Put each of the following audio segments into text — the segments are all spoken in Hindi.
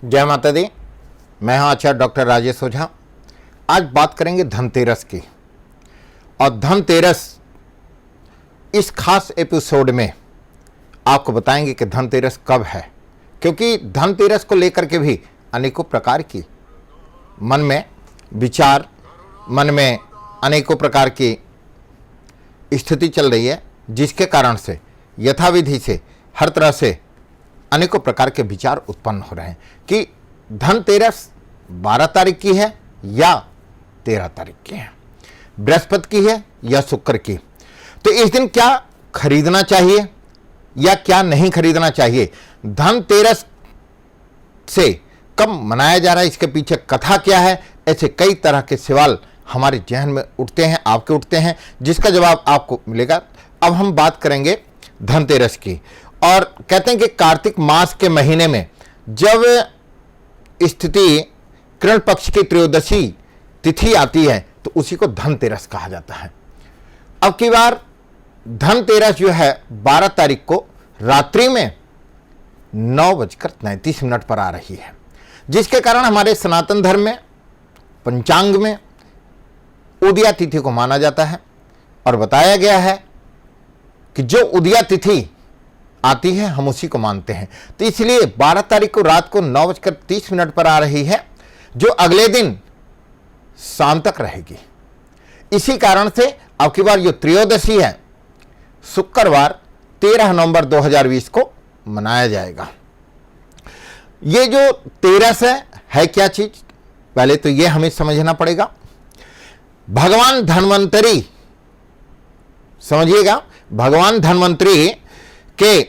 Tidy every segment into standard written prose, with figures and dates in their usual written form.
जय माता दी। मैं हूं आचार्य डॉक्टर राजेश ओझा। आज बात करेंगे धनतेरस की। और धनतेरस इस खास एपिसोड में आपको बताएंगे कि धनतेरस कब है, क्योंकि धनतेरस को लेकर के भी अनेकों प्रकार की मन में विचार, मन में अनेकों प्रकार की स्थिति चल रही है, जिसके कारण से यथाविधि से हर तरह से अनेकों प्रकार के विचार उत्पन्न हो रहे हैं कि धनतेरस 12 तारीख की है या 13 तारीख की है, बृहस्पति की है या शुक्र की। तो इस दिन क्या खरीदना चाहिए या क्या नहीं खरीदना चाहिए, धनतेरस से कब मनाया जा रहा है, इसके पीछे कथा क्या है, ऐसे कई तरह के सवाल हमारे जहन में उठते हैं, आपके उठते हैं, जिसका जवाब आपको मिलेगा। अब हम बात करेंगे धनतेरस की। और कहते हैं कि कार्तिक मास के महीने में जब स्थिति कृष्ण पक्ष की त्रयोदशी तिथि आती है तो उसी को धनतेरस कहा जाता है। अब की बार धनतेरस जो है 12 तारीख को रात्रि में 9:33 पर आ रही है, जिसके कारण हमारे सनातन धर्म में पंचांग में उदया तिथि को माना जाता है। और बताया गया है कि जो उदया तिथि आती है हम उसी को मानते हैं। तो इसलिए 12 तारीख को रात को 9:30 पर आ रही है, जो अगले दिन शाम तक रहेगी। इसी कारण से अब की बार जो त्रयोदशी है शुक्रवार 13 नवंबर 2020 को मनाया जाएगा। ये जो तेरस है क्या चीज, पहले तो ये हमें समझना पड़ेगा। भगवान धन्वंतरी, समझिएगा, भगवान धन्वंतरी के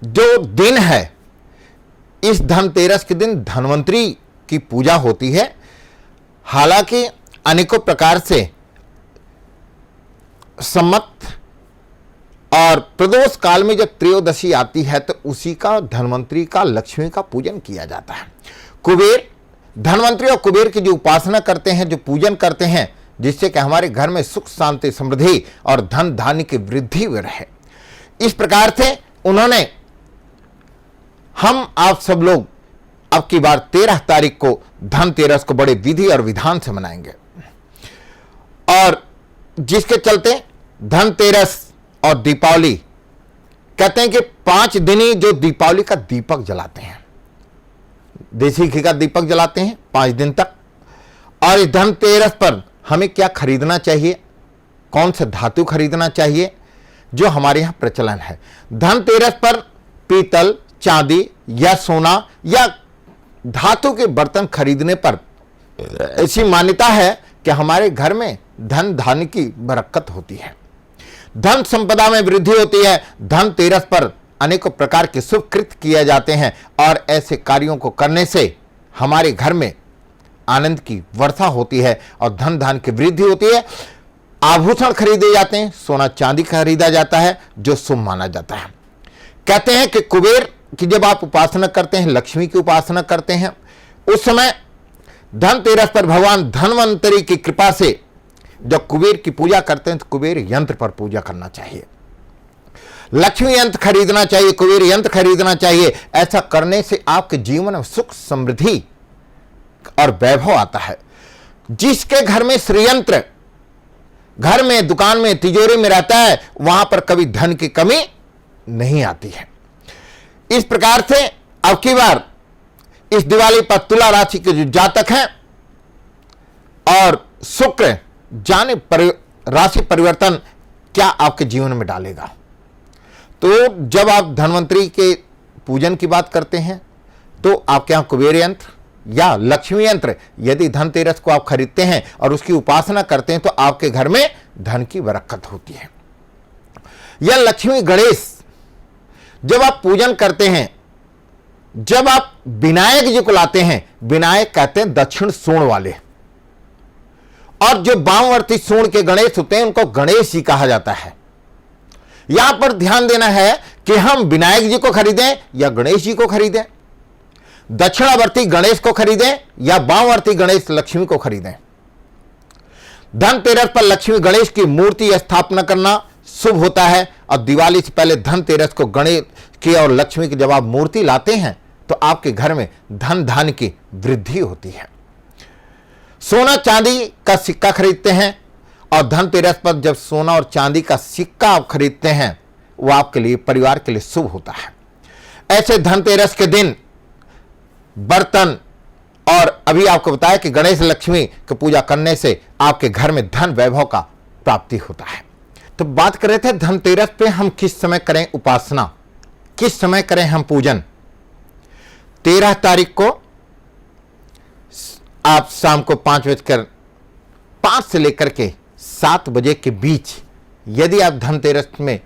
जो दिन है, इस धनतेरस के दिन धन्वंतरी की पूजा होती है। हालांकि अनेकों प्रकार से सम्मत और प्रदोष काल में जब त्रयोदशी आती है तो उसी का धन्वंतरी का, लक्ष्मी का पूजन किया जाता है। कुबेर, धन्वंतरी और कुबेर की जो उपासना करते हैं, जो पूजन करते हैं, जिससे कि हमारे घर में सुख शांति समृद्धि और धन धान्य की वृद्धि हुई रहे, इस प्रकार से उन्होंने हम आप सब लोग अब की बार 13 तारीख को धनतेरस को बड़े विधि और विधान से मनाएंगे। और जिसके चलते धनतेरस और दीपावली, कहते हैं कि 5 दिन ही जो दीपावली का दीपक जलाते हैं, देसी घी का दीपक जलाते हैं 5 दिन तक। और इस धनतेरस पर हमें क्या खरीदना चाहिए, कौन से धातु खरीदना चाहिए, जो हमारे यहां प्रचलन है। धनतेरस पर पीतल, चांदी या सोना या धातु के बर्तन खरीदने पर ऐसी मान्यता है कि हमारे घर में धन धान्य की बरकत होती है, धन संपदा में वृद्धि होती है। धनतेरस पर अनेकों प्रकार के शुभ कृत्य किए जाते हैं और ऐसे कार्यों को करने से हमारे घर में आनंद की वर्षा होती है और धन धान्य की वृद्धि होती है। आभूषण खरीदे जाते हैं, सोना चांदी खरीदा जाता है, जो शुभ माना जाता है। कहते हैं कि कुबेर की जब आप उपासना करते हैं, लक्ष्मी की उपासना करते हैं, उस समय धनतेरस पर भगवान धन्वंतरी की कृपा से जब कुबेर की पूजा करते हैं तो कुबेर यंत्र पर पूजा करना चाहिए, लक्ष्मी यंत्र खरीदना चाहिए, कुबेर यंत्र खरीदना चाहिए। ऐसा करने से आपके जीवन में सुख समृद्धि और वैभव आता है। जिसके घर में श्रीयंत्र घर में, दुकान में, तिजोरी में रहता है, वहां पर कभी धन की कमी नहीं आती है। इस प्रकार से अब की बार इस दिवाली पर तुला राशि के जो जातक हैं और शुक्र जाने राशि परिवर्तन क्या आपके जीवन में डालेगा। तो जब आप धन्वंतरी के पूजन की बात करते हैं तो आपके यहां कुबेर यंत्र या लक्ष्मी यंत्र यदि धनतेरस को आप खरीदते हैं और उसकी उपासना करते हैं तो आपके घर में धन की बरकत होती है। या लक्ष्मी गणेश जब आप पूजन करते हैं, जब आप विनायक जी को लाते हैं, विनायक कहते हैं दक्षिण सूंड वाले, और जो वामवर्ती सूंड के गणेश होते हैं उनको गणेश जी कहा जाता है। यहां पर ध्यान देना है कि हम विनायक जी को खरीदें या गणेश जी को खरीदें, दक्षिणावर्ती गणेश को खरीदें या वामवर्ती गणेश लक्ष्मी को खरीदें। धनतेरस पर लक्ष्मी गणेश की मूर्ति स्थापना करना शुभ होता है और दिवाली से पहले धनतेरस को गणेश की और लक्ष्मी की जब आप मूर्ति लाते हैं तो आपके घर में धन धान्य की वृद्धि होती है। सोना चांदी का सिक्का खरीदते हैं और धनतेरस पर जब सोना और चांदी का सिक्का आप खरीदते हैं, वो आपके लिए, परिवार के लिए शुभ होता है। ऐसे धनतेरस के दिन बर्तन, और अभी आपको बताया कि गणेश लक्ष्मी की पूजा करने से आपके घर में धन वैभव का प्राप्ति होता है। तो बात कर रहे थे धनतेरस पे हम किस समय करें उपासना, किस समय करें हम पूजन। 13 तारीख को आप शाम को 5 से लेकर के 7 बजे के बीच यदि आप धनतेरस में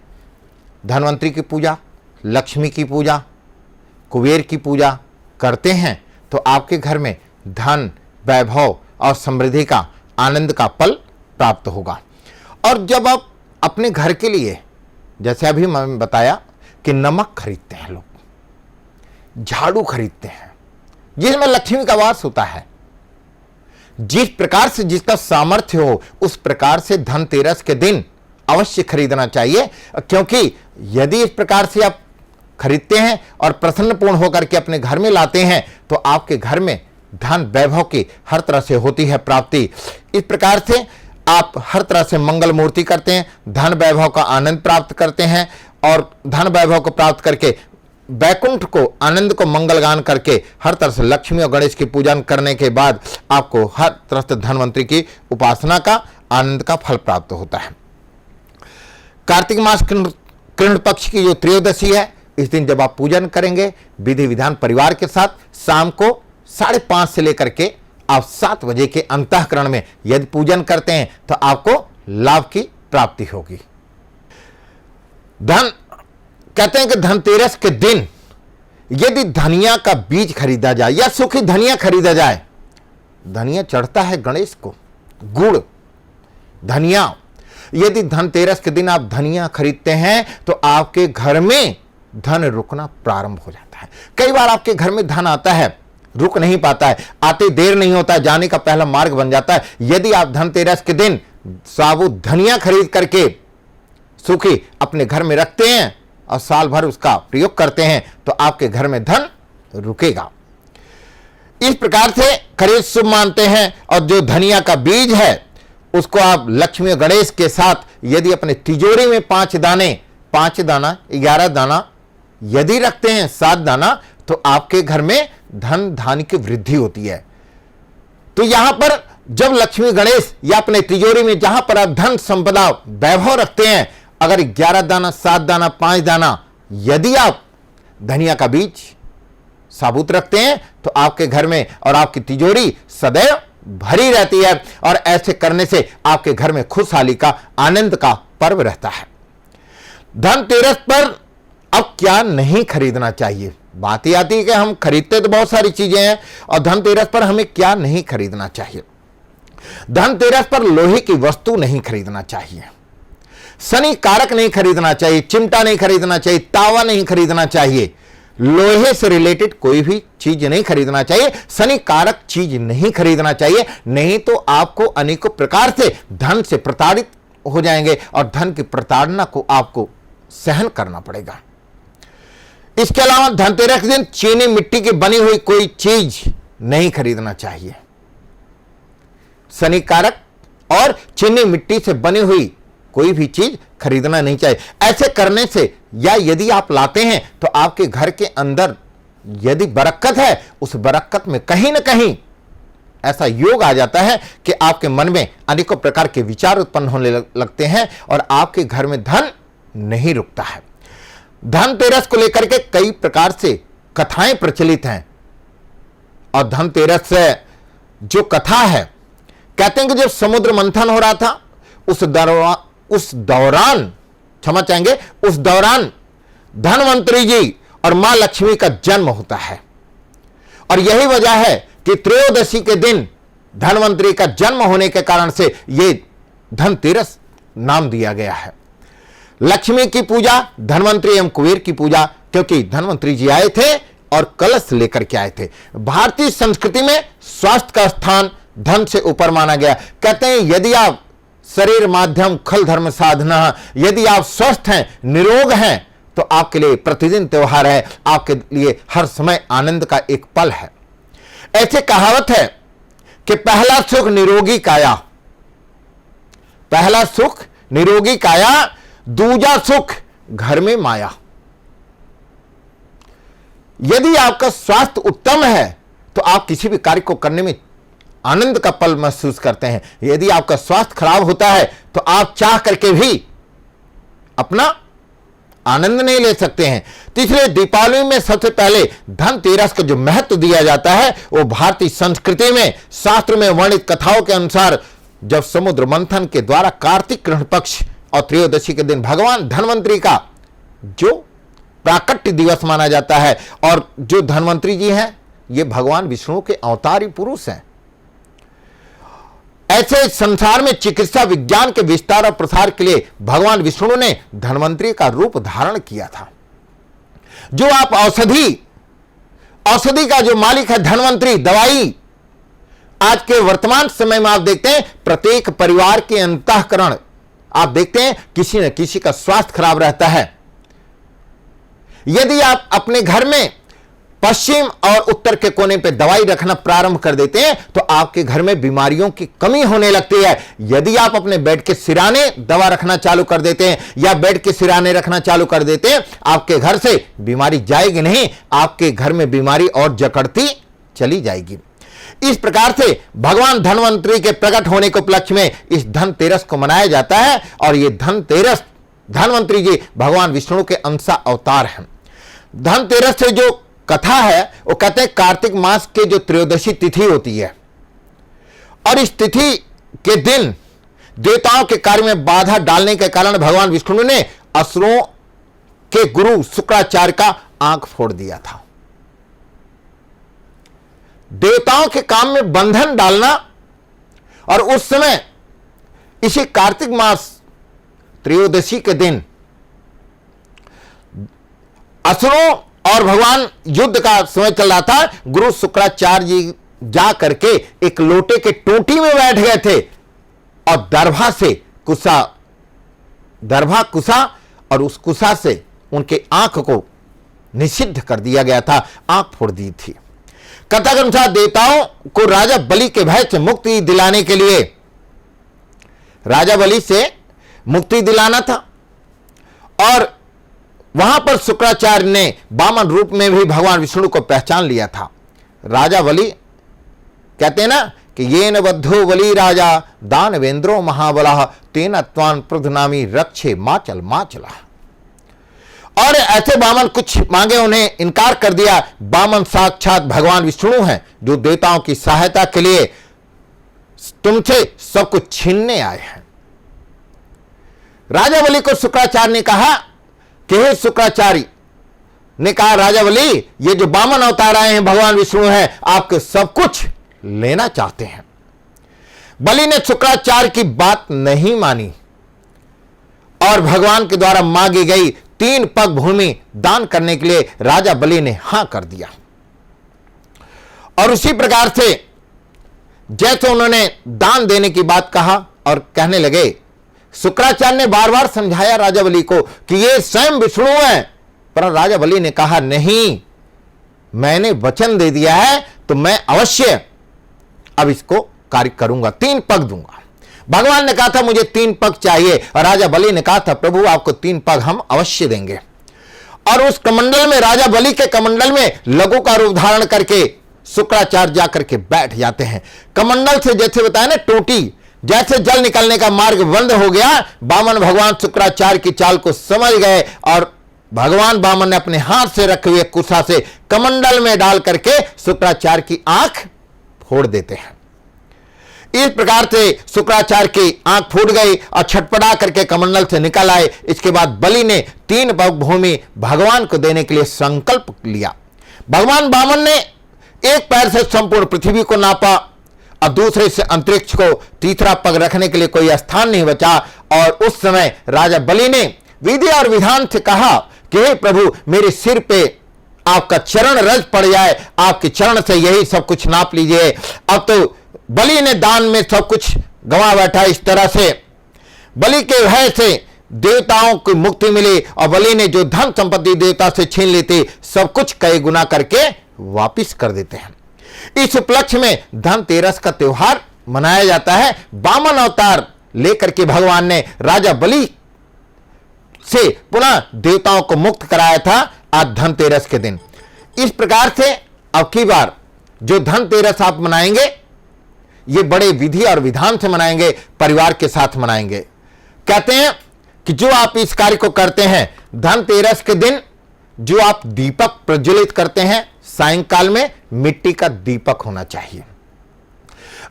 धनवंतरी की पूजा, लक्ष्मी की पूजा, कुबेर की पूजा करते हैं तो आपके घर में धन, वैभव और समृद्धि का, आनंद का पल प्राप्त होगा। और जब आप अपने घर के लिए, जैसे अभी मैंने बताया कि नमक खरीदते हैं लोग, झाड़ू खरीदते हैं जिसमें लक्ष्मी का वास होता है, जिस प्रकार से जिसका सामर्थ्य हो उस प्रकार से धनतेरस के दिन अवश्य खरीदना चाहिए। क्योंकि यदि इस प्रकार से आप खरीदते हैं और प्रसन्नपूर्ण होकर के अपने घर में लाते हैं तो आपके घर में धन वैभव की हर तरह से होती है प्राप्ति। इस प्रकार से आप हर तरह से मंगल मूर्ति करते हैं, धन वैभव का आनंद प्राप्त करते हैं और धन वैभव को प्राप्त करके वैकुंठ को, आनंद को मंगलगान करके हर तरह से लक्ष्मी और गणेश की पूजन करने के बाद आपको हर तरह से धनवंतरी की उपासना का, आनंद का फल प्राप्त होता है। कार्तिक मास कृष्ण पक्ष की जो त्रयोदशी है, इस दिन जब आप पूजन करेंगे विधि विधान परिवार के साथ, शाम को 5:30 से लेकर के आप 7 बजे के अंतःकरण में यदि पूजन करते हैं तो आपको लाभ की प्राप्ति होगी। कहते हैं कि धनतेरस के दिन यदि धनिया का बीज खरीदा जाए या सूखी धनिया खरीदा जाए, धनिया चढ़ता है गणेश को, गुड़, धनिया, यदि धनतेरस के दिन आप धनिया खरीदते हैं तो आपके घर में धन रुकना प्रारंभ हो जाता है। कई बार आपके घर में धन आता है, रुक नहीं पाता है, आते देर नहीं होता है, जाने का पहला मार्ग बन जाता है। यदि आप धनतेरस के दिन साबुत धनिया खरीद करके सूखी अपने घर में रखते हैं और साल भर उसका प्रयोग करते हैं तो आपके घर में धन रुकेगा। इस प्रकार से खरीद शुभ मानते हैं। और जो धनिया का बीज है उसको आप लक्ष्मी और गणेश के साथ यदि अपने तिजोरी में 5 दाना, 11 दाना यदि रखते हैं, 7 दाना, तो आपके घर में धन धान्य की वृद्धि होती है। तो यहां पर जब लक्ष्मी गणेश या अपने तिजोरी में जहां पर आप धन संपदा वैभव रखते हैं, अगर 11 दाना, 7 दाना, 5 दाना यदि आप धनिया का बीज साबुत रखते हैं तो आपके घर में और आपकी तिजोरी सदैव भरी रहती है। और ऐसे करने से आपके घर में खुशहाली का, आनंद का पर्व रहता है। धनतेरस पर अब क्या नहीं खरीदना चाहिए, बात ही आती है कि हम खरीदते तो बहुत सारी चीजें हैं और धनतेरस पर हमें क्या नहीं खरीदना चाहिए। धनतेरस पर लोहे की वस्तु नहीं खरीदना चाहिए, शनि कारक नहीं खरीदना चाहिए, चिमटा नहीं खरीदना चाहिए, तावा नहीं खरीदना चाहिए, लोहे से रिलेटेड कोई भी चीज नहीं खरीदना चाहिए, शनि कारक चीज नहीं खरीदना चाहिए। नहीं तो आपको अनेकों प्रकार से धन से प्रताड़ित हो जाएंगे और धन की प्रताड़ना को आपको सहन करना पड़ेगा। इसके अलावा धनतेरस के दिन चीनी मिट्टी की बनी हुई कोई चीज नहीं खरीदना चाहिए। शनि कारक और चीनी मिट्टी से बनी हुई कोई भी चीज खरीदना नहीं चाहिए। ऐसे करने से या यदि आप लाते हैं तो आपके घर के अंदर यदि बरकत है, उस बरकत में कहीं ना कहीं ऐसा योग आ जाता है कि आपके मन में अनेकों प्रकार के विचार उत्पन्न होने लगते हैं और आपके घर में धन नहीं रुकता है। धनतेरस को लेकर के कई प्रकार से कथाएं प्रचलित हैं और धनतेरस से जो कथा है, कहते हैं कि जब समुद्र मंथन हो रहा था उस दौरान धनवंतरी जी और मां लक्ष्मी का जन्म होता है। और यही वजह है कि त्रयोदशी के दिन धनवंतरी का जन्म होने के कारण से यह धनतेरस नाम दिया गया है। लक्ष्मी की पूजा, धनवंतरी एवं कुबेर की पूजा, क्योंकि धनवंतरी जी आए थे और कलश लेकर के आए थे। भारतीय संस्कृति में स्वास्थ्य का स्थान धन से ऊपर माना गया। कहते हैं यदि आप शरीर माध्यम खल धर्म साधना, यदि आप स्वस्थ हैं, निरोग हैं, तो आपके लिए प्रतिदिन त्योहार है, आपके लिए हर समय आनंद का एक पल है। ऐसे कहावत है कि पहला सुख निरोगी काया, पहला सुख निरोगी काया, दूजा सुख घर में माया। यदि आपका स्वास्थ्य उत्तम है तो आप किसी भी कार्य को करने में आनंद का पल महसूस करते हैं। यदि आपका स्वास्थ्य खराब होता है तो आप चाह करके भी अपना आनंद नहीं ले सकते हैं। तीसरे, दीपावली में सबसे पहले धनतेरस को जो महत्व दिया जाता है वो भारतीय संस्कृति में शास्त्र में वर्णित कथाओं के अनुसार जब समुद्र मंथन के द्वारा कार्तिक कृष्ण पक्ष और त्रयोदशी के दिन भगवान धन्वंतरी का जो प्राकट्य दिवस माना जाता है, और जो धन्वंतरी जी हैं ये भगवान विष्णु के अवतारी पुरुष हैं। ऐसे संसार में चिकित्सा विज्ञान के विस्तार और प्रसार के लिए भगवान विष्णु ने धन्वंतरी का रूप धारण किया था। जो आप औषधि का जो मालिक है धन्वंतरी, दवाई, आज के वर्तमान समय में आप देखते हैं प्रत्येक परिवार के अंतःकरण आप देखते हैं किसी न किसी का स्वास्थ्य खराब रहता है। यदि आप अपने घर में पश्चिम और उत्तर के कोने पे दवाई रखना प्रारंभ कर देते हैं तो आपके घर में बीमारियों की कमी होने लगती है। यदि आप अपने बेड के सिराने दवा रखना चालू कर देते हैं या बेड के सिराने रखना चालू कर देते हैं, आपके घर से बीमारी जाएगी नहीं, आपके घर में बीमारी और जकड़ती चली जाएगी। इस प्रकार से भगवान धन्वंतरी के प्रकट होने के उपलक्ष्य में इस धनतेरस को मनाया जाता है। और ये धनतेरस, धन्वंतरी जी भगवान विष्णु के अंश अवतार हैं। धनतेरस से जो कथा है वो कहते हैं कार्तिक मास के जो त्रयोदशी तिथि होती है, और इस तिथि के दिन देवताओं के कार्य में बाधा डालने के कारण भगवान विष्णु ने असुरों के गुरु शुक्राचार्य का आंख फोड़ दिया था। देवताओं के काम में बंधन डालना, और उस समय इसी कार्तिक मास त्रयोदशी के दिन असुरों और भगवान युद्ध का समय चल रहा था। गुरु शुक्राचार्य जी जा करके एक लोटे के टोटी में बैठ गए थे और दरभा कुसा और उस कुसा से उनके आंख को निषिद्ध कर दिया गया था, आंख फोड़ दी थी। कथा के अनुसार देवताओं को राजा बलि के भय से मुक्ति दिलाने के लिए राजा बलि से मुक्ति दिलाना था, और वहां पर शुक्राचार्य ने वामन रूप में भी भगवान विष्णु को पहचान लिया था। राजा बलि कहते हैं ना कि ये न बद्धो बलि राजा दानवेंद्रो महाबला तेन त्वान प्रधनामी रक्षे माचल माचला। और ऐसे वामन कुछ मांगे, उन्हें इनकार कर दिया। वामन साक्षात भगवान विष्णु हैं जो देवताओं की सहायता के लिए तुमसे सब कुछ छीनने आए हैं। राजा बलि को शुक्राचार्य ने कहा कि हे शुक्राचार्य ने कहा, राजा बलि ये जो वामन अवतार आए हैं भगवान विष्णु हैं, आपके सब कुछ लेना चाहते हैं। बलि ने शुक्राचार्य की बात नहीं मानी और भगवान के द्वारा मांगी गई 3 पग भूमि दान करने के लिए राजा बलि ने हां कर दिया। और उसी प्रकार से जैसे उन्होंने दान देने की बात कहा और कहने लगे, शुक्राचार्य ने बार बार समझाया राजा बलि को कि ये स्वयं विष्णु है, पर राजा बलि ने कहा नहीं, मैंने वचन दे दिया है तो मैं अवश्य अब इसको कार्य करूंगा, 3 पग दूंगा। भगवान ने कहा था मुझे 3 पग चाहिए, और राजा बलि ने कहा था प्रभु आपको 3 पग हम अवश्य देंगे। और उस कमंडल में, राजा बलि के कमंडल में लघु का रूप धारण करके शुक्राचार्य जाकर के बैठ जाते हैं। कमंडल से जैसे बताया ना टोटी, जैसे जल निकलने का मार्ग बंद हो गया, वामन भगवान शुक्राचार्य की चाल को समझ गए और भगवान वामन ने अपने हाथ से रखे हुए कुशा से कमंडल में डाल करके शुक्राचार्य की आंख फोड़ देते हैं। इस प्रकार से शुक्राचार्य की आंख फूट गई और छटपटा करके कमंडल से निकल आए। इसके बाद बलि ने 3 पग भूमि भगवान को देने के लिए संकल्प लिया। भगवान वामन ने एक पैर से संपूर्ण पृथ्वी को नापा और दूसरे से अंतरिक्ष को, तीसरा पग रखने के लिए कोई स्थान नहीं बचा। और उस समय राजा बलि ने विधि और विधान से कहा कि हे प्रभु मेरे सिर पे आपका चरण रज पड़ जाए, आपके चरण से यही सब कुछ नाप लीजिए। अब तो बलि ने दान में सब कुछ गंवा बैठा। इस तरह से बलि के भय से देवताओं को मुक्ति मिली और बलि ने जो धन संपत्ति देवता से छीन ली थी सब कुछ कई गुना करके वापिस कर देते हैं। इस उपलक्ष्य में धनतेरस का त्योहार मनाया जाता है। वामन अवतार लेकर के भगवान ने राजा बलि से पुनः देवताओं को मुक्त कराया था आज धनतेरस के दिन। इस प्रकार से अब की बार जो धनतेरस आप मनाएंगे ये बड़े विधि और विधान से मनाएंगे, परिवार के साथ मनाएंगे। कहते हैं कि जो आप इस कार्य को करते हैं धनतेरस के दिन, जो आप दीपक प्रज्वलित करते हैं सायंकाल में मिट्टी का दीपक होना चाहिए।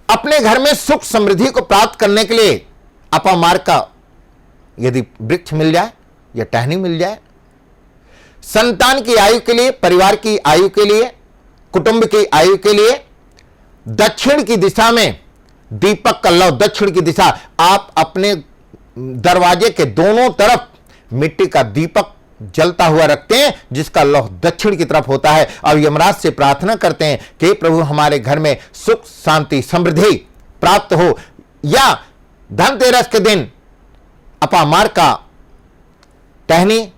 अपने घर में सुख समृद्धि को प्राप्त करने के लिए अपामार्ग का यदि वृक्ष मिल जाए या टहनी मिल जाए, संतान की आयु के लिए, परिवार की आयु के लिए, कुटुंब की आयु के लिए दक्षिण की दिशा में दीपक का लौ, दक्षिण की दिशा, आप अपने दरवाजे के दोनों तरफ मिट्टी का दीपक जलता हुआ रखते हैं जिसका लौह दक्षिण की तरफ होता है और यमराज से प्रार्थना करते हैं कि प्रभु हमारे घर में सुख शांति समृद्धि प्राप्त हो। या धनतेरस के दिन अपामार्ग का टहनी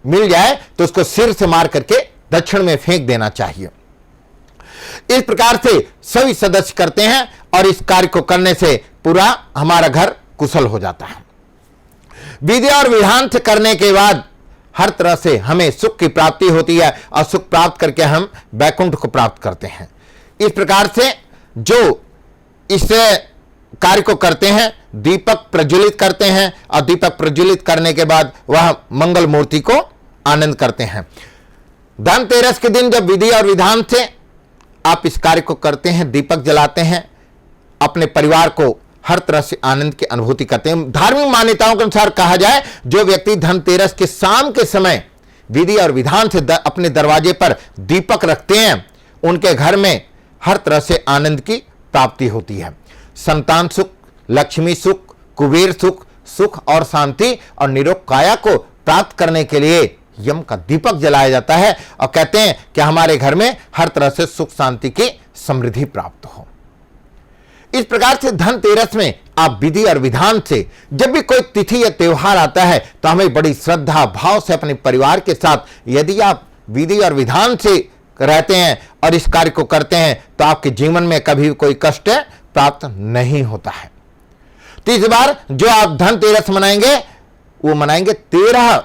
मिल जाए तो उसको सिर से मार करके दक्षिण में फेंक देना चाहिए। इस प्रकार से सभी सदस्य करते हैं और इस कार्य को करने से पूरा हमारा घर कुशल हो जाता है। विधि और विधान से करने के बाद हर तरह से हमें सुख की प्राप्ति होती है और सुख प्राप्त करके हम वैकुंठ को प्राप्त करते हैं। इस प्रकार से जो इस कार्य को करते हैं दीपक प्रज्वलित करते हैं और दीपक प्रज्वलित करने के बाद वह मंगल मूर्ति को आनंद करते हैं। धनतेरस के दिन जब विधि और विधान से आप इस कार्य को करते हैं, दीपक जलाते हैं, अपने परिवार को हर तरह से आनंद की अनुभूति करते हैं। धार्मिक मान्यताओं के अनुसार कहा जाए जो व्यक्ति धनतेरस के शाम के समय विधि और विधान से अपने दरवाजे पर दीपक रखते हैं उनके घर में हर तरह से आनंद की प्राप्ति होती है। संतान सुख, लक्ष्मी सुख, कुबेर सुख, सुख और शांति और निरोग काया को प्राप्त करने के लिए यम का दीपक जलाया जाता है और कहते हैं कि हमारे घर में हर तरह से सुख शांति की समृद्धि प्राप्त हो। इस प्रकार से धनतेरस में आप विधि और विधान से जब भी कोई तिथि या त्योहार आता है तो हमें बड़ी श्रद्धा भाव से अपने परिवार के साथ यदि आप विधि और विधान से रहते हैं और इस कार्य को करते हैं तो आपके जीवन में कभी कोई कष्ट प्राप्त नहीं होता है। तो इस बार जो आप धनतेरस मनाएंगे वो मनाएंगे 13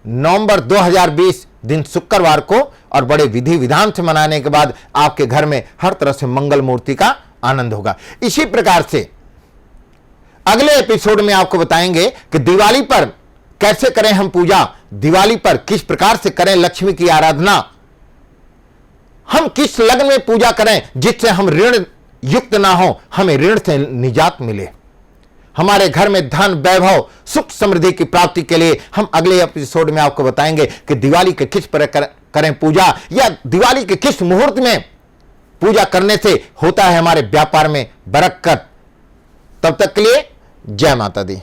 नवंबर 2020 दिन शुक्रवार को और बड़े विधि विधान से मनाने के बाद आपके घर में हर तरह से मंगल मूर्ति का आनंद होगा। इसी प्रकार से अगले एपिसोड में आपको बताएंगे कि दिवाली पर कैसे करें हम पूजा, दिवाली पर किस प्रकार से करें लक्ष्मी की आराधना, हम किस लग्न में पूजा करें जिससे हम ऋण युक्त ना हो, हमें ऋण से निजात मिले, हमारे घर में धन वैभव सुख समृद्धि की प्राप्ति के लिए हम अगले एपिसोड में आपको बताएंगे कि दिवाली के किस प्रकार करें पूजा या दिवाली के किस मुहूर्त में पूजा करने से होता है हमारे व्यापार में बरकत। तब तक के लिए जय माता दी।